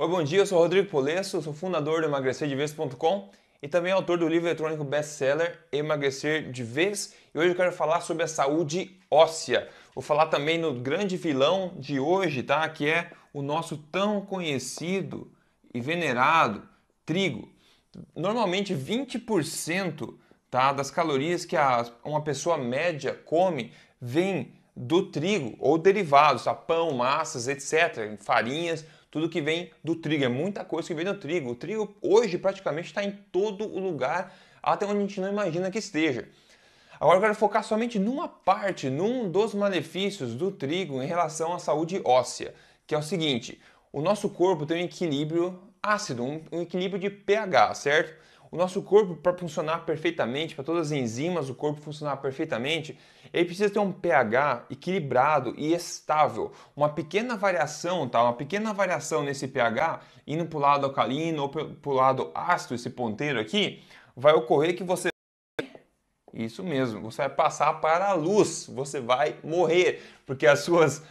Oi, bom dia, eu sou Rodrigo Polesso, sou fundador do emagrecerdevez.com e também autor do livro eletrônico best-seller Emagrecer de Vez. E hoje eu quero falar sobre a saúde óssea. Vou falar também no grande vilão de hoje, tá? Que é o nosso tão conhecido e venerado trigo. Normalmente 20%, tá, das calorias que uma pessoa média come vem do trigo ou derivados, tá? Pão, massas, etc., farinhas, tudo que vem do trigo. É muita coisa que vem do trigo. O trigo hoje praticamente está em todo o lugar, até onde a gente não imagina que esteja. Agora eu quero focar somente numa parte, num dos malefícios do trigo em relação à saúde óssea, que é o seguinte: o nosso corpo tem um equilíbrio ácido, um equilíbrio de pH, certo? O nosso corpo, para funcionar perfeitamente, para todas as enzimas do corpo funcionar perfeitamente, ele precisa ter um pH equilibrado e estável. Uma pequena variação, tá? Uma pequena variação nesse pH, indo para o lado alcalino ou para o lado ácido, esse ponteiro aqui, vai ocorrer que você... Isso mesmo, você vai passar para a luz, você vai morrer, porque as suas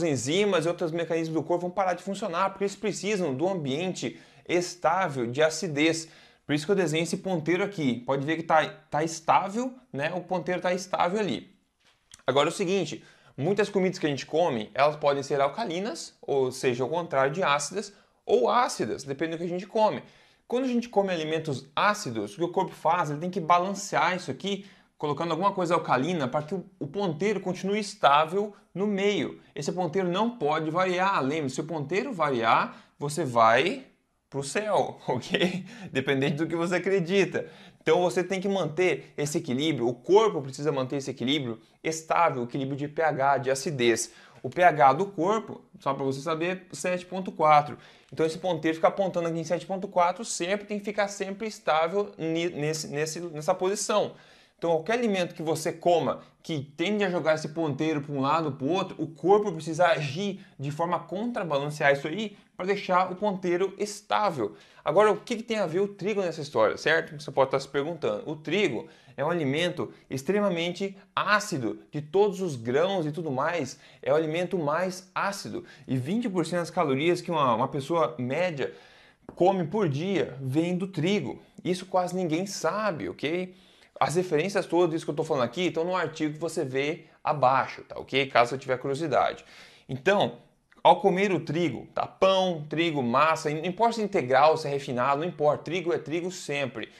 enzimas e outros mecanismos do corpo vão parar de funcionar, porque eles precisam do ambiente estável de acidez. Por isso que eu desenho esse ponteiro aqui. Pode ver que tá estável, né? O ponteiro está estável ali. Agora é o seguinte, muitas comidas que a gente come, elas podem ser alcalinas, ou seja, ao contrário de ácidas, ou ácidas, dependendo do que a gente come. Quando a gente come alimentos ácidos, o que o corpo faz? Ele tem que balancear isso aqui, colocando alguma coisa alcalina para que o ponteiro continue estável no meio. Esse ponteiro não pode variar. Lembre-se, se o ponteiro variar, você vai para o céu, ok? Dependente do que você acredita. Então você tem que manter esse equilíbrio, o corpo precisa manter esse equilíbrio estável, equilíbrio de pH, de acidez. O pH do corpo, só para você saber, 7,4. Então esse ponteiro fica apontando aqui em 7,4 sempre, tem que ficar sempre estável nessa posição. Então qualquer alimento que você coma que tende a jogar esse ponteiro para um lado ou para o outro, o corpo precisa agir de forma a contrabalancear isso aí para deixar o ponteiro estável. Agora, o que tem a ver o trigo nessa história, certo? Você pode estar se perguntando. O trigo é um alimento extremamente ácido, de todos os grãos e tudo mais, é o alimento mais ácido. E 20% das calorias que uma pessoa média come por dia vem do trigo. Isso quase ninguém sabe, ok? As referências todas disso que eu estou falando aqui estão no artigo que você vê abaixo, tá ok? Caso você tiver curiosidade. Então, ao comer o trigo, tá? Pão, trigo, massa, não importa se é integral, se é refinado, não importa, trigo é trigo sempre.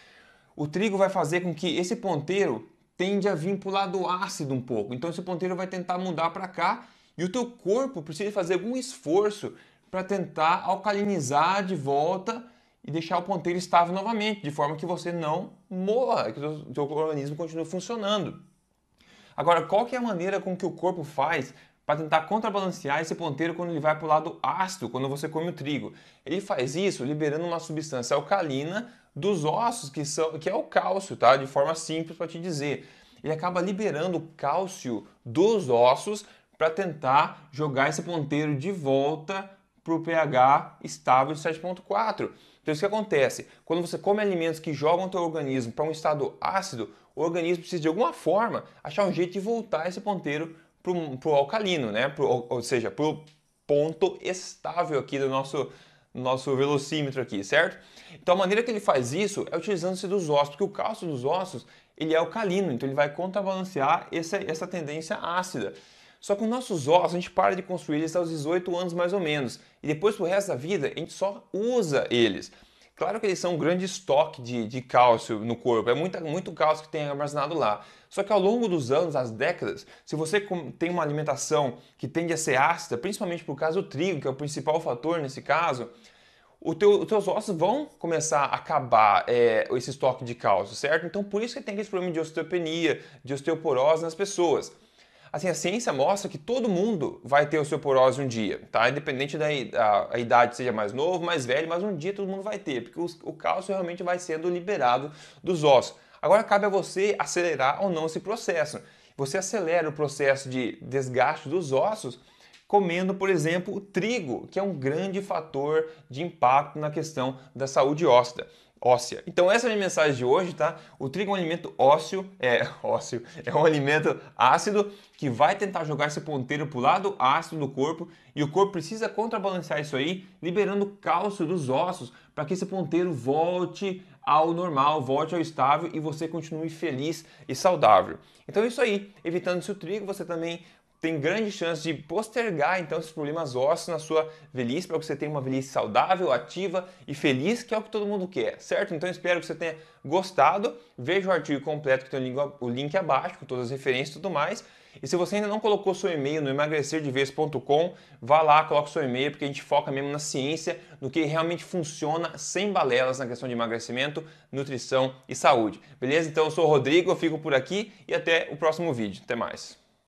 O trigo vai fazer com que esse ponteiro tende a vir para o lado ácido um pouco. Então esse ponteiro vai tentar mudar para cá e o teu corpo precisa fazer algum esforço para tentar alcalinizar de volta e deixar o ponteiro estável novamente, de forma que você não morra, que o teu organismo continue funcionando. Agora, qual que é a maneira com que o corpo faz para tentar contrabalancear esse ponteiro quando ele vai para o lado ácido, quando você come o trigo? Ele faz isso liberando uma substância alcalina dos ossos, que é o cálcio, tá? De forma simples para te dizer. Ele acaba liberando o cálcio dos ossos para tentar jogar esse ponteiro de volta para o pH estável de 7,4. Então isso que acontece, quando você come alimentos que jogam o teu organismo para um estado ácido, o organismo precisa de alguma forma achar um jeito de voltar esse ponteiro para o alcalino, né? Ou seja, para o ponto estável aqui do nosso velocímetro aqui, certo? Então a maneira que ele faz isso é utilizando-se dos ossos, porque o cálcio dos ossos ele é alcalino, então ele vai contrabalancear essa tendência ácida. Só que os nossos ossos, a gente para de construir eles aos 18 anos mais ou menos. E depois, pro resto da vida, a gente só usa eles. Claro que eles são um grande estoque de cálcio no corpo, é muito cálcio que tem armazenado lá. Só que ao longo dos anos, das décadas, se você tem uma alimentação que tende a ser ácida, principalmente por causa do trigo, que é o principal fator nesse caso, os teus ossos vão começar a acabar esse estoque de cálcio, certo? Então por isso que tem esse problema de osteopenia, de osteoporose nas pessoas. Assim, a ciência mostra que todo mundo vai ter osteoporose um dia, tá? Independente da a idade, seja mais novo, mais velho, mas um dia todo mundo vai ter, porque o cálcio realmente vai sendo liberado dos ossos. Agora cabe a você acelerar ou não esse processo. Você acelera o processo de desgaste dos ossos comendo, por exemplo, o trigo, que é um grande fator de impacto na questão da saúde óssea. óssea. Então essa é a minha mensagem de hoje, tá? O trigo é um alimento ósseo, é um alimento ácido que vai tentar jogar esse ponteiro para o lado ácido do corpo e o corpo precisa contrabalancear isso aí, liberando cálcio dos ossos para que esse ponteiro volte ao normal, volte ao estável e você continue feliz e saudável. Então é isso aí, evitando-se o trigo, você também tem grande chance de postergar então esses problemas ósseos na sua velhice para que você tenha uma velhice saudável, ativa e feliz, que é o que todo mundo quer, certo? Então espero que você tenha gostado. Veja o artigo completo que tem o link abaixo com todas as referências e tudo mais. E se você ainda não colocou seu e-mail no emagrecerdevez.com, vá lá, coloque seu e-mail, porque a gente foca mesmo na ciência, no que realmente funciona sem balelas na questão de emagrecimento, nutrição e saúde. Beleza? Então eu sou o Rodrigo, eu fico por aqui e até o próximo vídeo. Até mais.